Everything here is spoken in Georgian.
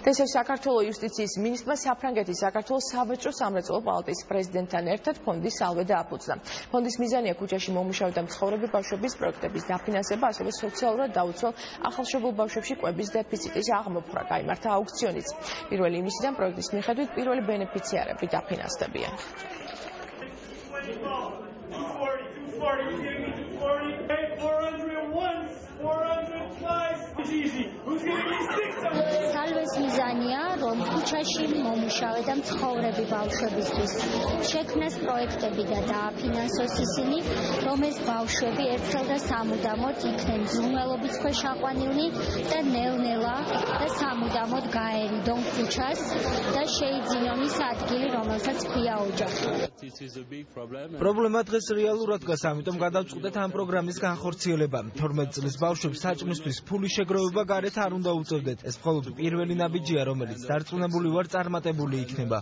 დღეს საქართველოს იუსტიციის მინისტრმა საფრანგეთის საქართველოს სავაჭრო სამრეწველო პალატის პრეზიდენტთან ერთად ფონდის სალვე დააფუძნა. ფონდის მიზანია ქუჩაში მომუშავე და მცხოვრები ბავშვების პროექტების დაფინანსება, ასევე სოციალურად დაუცველ ახალშობილ ბავშვებში კვების დეფიციტის აღმოფხვრა. გაიმართა აუქციონიც. პირველი იმისიდან პროექტის მიხედვით პირველი ბენეფიციარები დაფინანსდებიან. სალვეს მიზანია, რომ ქუჩაში მომუშავე და მცხოვრები ბავშვებისთვის შექმნეს პროექტები და დააფინანსოს ისინი, რომ ეს ბავშვები ერთხელ და სამუდამოდ იქნენ ზრუნველობის ქვეშ აყვანილნი და ნელ-ნელა და სამუდამოდ გაერიდონ ქუჩას და შეიძინონ ის ადგილი, რომელსაც ქვია ოჯახი. პრობლემა დღეს რეალურად დგას, ამიტომ გადავწყვეტეთ ამ პროგრამის განხორციელება. 12 წლის ბავშვებს საჭმისთვის ფულის შეგროვება გარეთ არ უნდა უწევდეთ. ეს მხოლოდ პირველი ნაბიჯია, რომელიც დარწმუნებული ვარ წარმატებული იქნება.